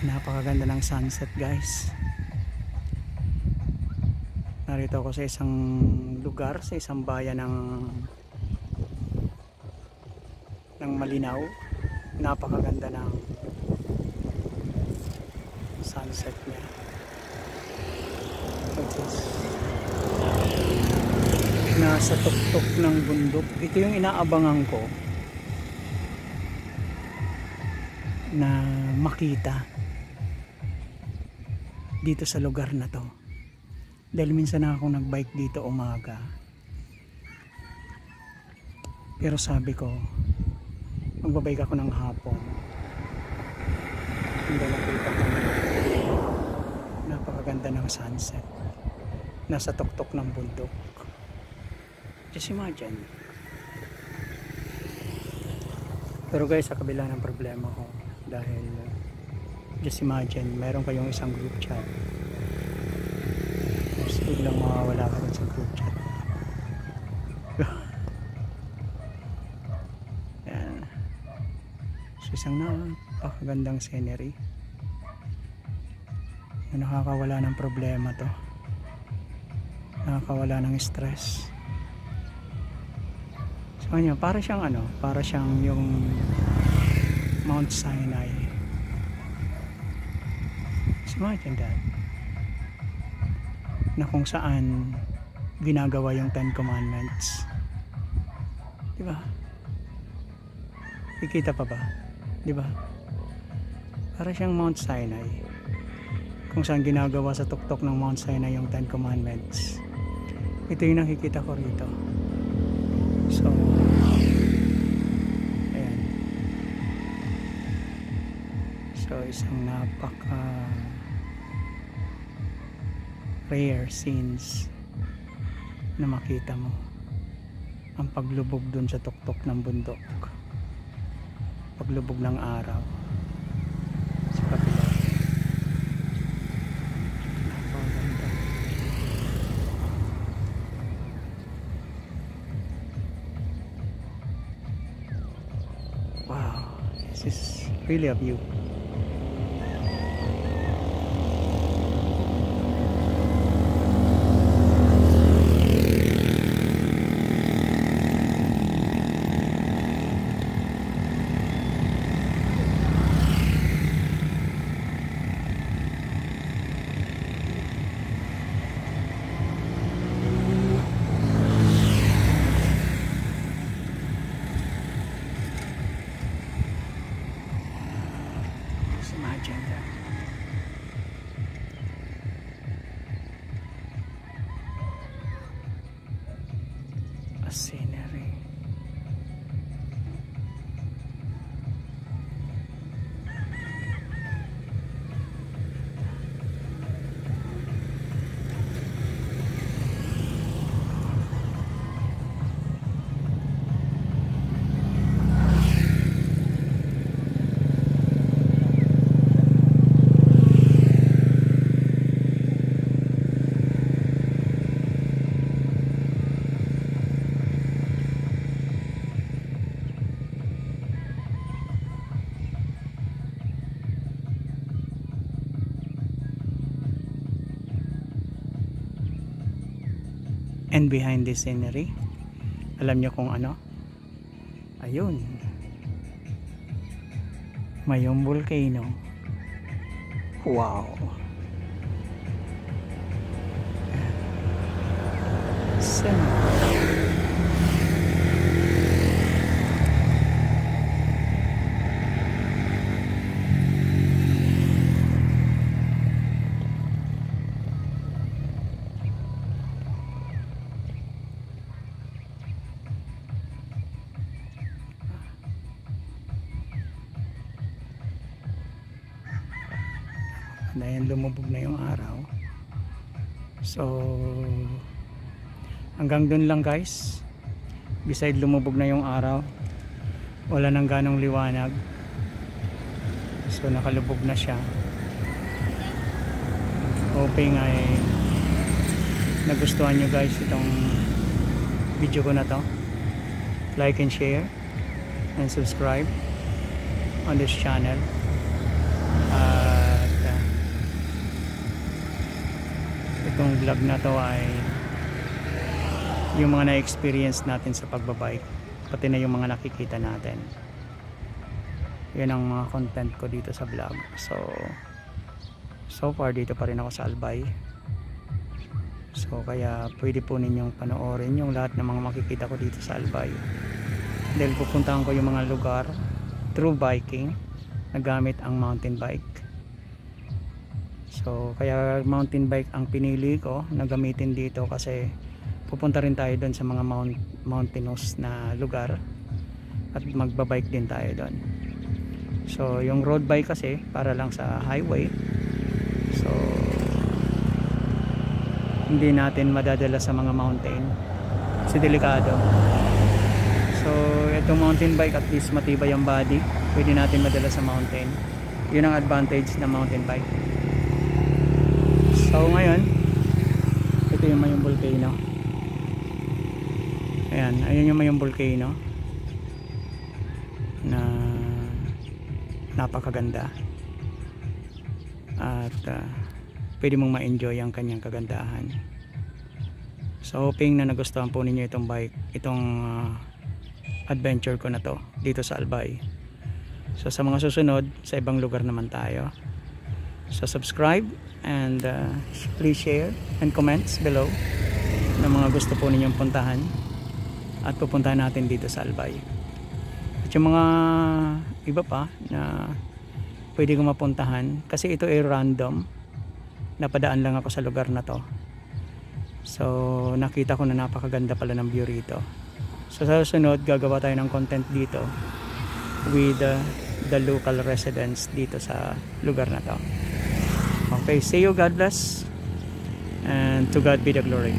Napakaganda ng sunset, guys. Narito ako sa isang lugar, sa isang bayan ng malinaw. Napakaganda ng sunset niya. Nasa tuktok ng bundok. Ito yung inaabangan ko na makita dito sa lugar na to, dahil minsan na akong nagbike dito umaga, pero sabi ko magbabike ako ng hapon. Hindi, nakita ko napakaganda ng sunset nasa tuktok ng bundok. Just imagine. Pero guys, sa kabila ng problema ko, dahil just imagine, meron kayong isang group chat, tapos biglang mawawala ka rin sa group chat. Yan. So isang napakagandang scenery, nakakawala ng problema to, nakakawala ng stress. So kanya, para siyang para siyang yung Mount Sinai. Imagine that, na kung saan ginagawa yung 10 Commandments, diba? Kikita pa ba? Diba? Para siyang Mount Sinai, kung saan ginagawa sa tuktok ng Mount Sinai yung 10 Commandments. Ito yung nakikita ko rito. So ayan. So isang napaka rare scenes na makita mo, ang paglubog dun sa tuktok ng bundok, paglubog ng araw sa kabila. Napakaganda. Wow, this is really a view. Imagine that. A scenery. And behind this scenery, alam niyo kung ano? Ayun, Mayong volcano. Wow. Dahil lumubog na yung araw, so hanggang dun lang guys. Beside lumubog na yung araw, wala nang ganong liwanag, so nakalubog na siya. Hoping ay nagustuhan nyo guys itong video ko na to. Like and share and subscribe on this channel. Itong vlog na to ay yung mga na-experience natin sa pagbabike, pati na yung mga nakikita natin. Yan ang mga content ko dito sa vlog. So far dito pa rin ako sa Albay. So kaya pwede po ninyong panoorin yung lahat ng mga makikita ko dito sa Albay. Dahil pupuntahan ko yung mga lugar through biking na gamit ang mountain bike. So kaya mountain bike ang pinili ko na gamitin dito kasi pupunta rin tayo doon sa mga mountainous na lugar at magbabike din tayo doon. So yung road bike kasi para lang sa highway. So hindi natin madadala sa mga mountain kasi delikado. So itong mountain bike at least matibay ang body, pwede natin madala sa mountain. Yun ang advantage ng mountain bike. So ngayon ito yung Mayong Volcano. Ayan, ayun yung Mayong Volcano na napakaganda at pwede mong ma-enjoy ang kanyang kagandahan. So hoping na nagustuhan po ninyo itong bike, itong adventure ko na to dito sa Albay. So sa mga susunod, sa ibang lugar naman tayo. So subscribe and please share and comments below ng mga gusto po ninyong puntahan at pupuntahan natin dito sa Albay. At yung mga iba pa na pwede ko mapuntahan kasi ito ay random, napadaan lang ako sa lugar na to. So nakita ko na napakaganda pala ng view rito. So sa susunod gagawa tayo ng content dito with the local residents dito sa lugar na to. Okay, see you, God bless, and to God be the glory.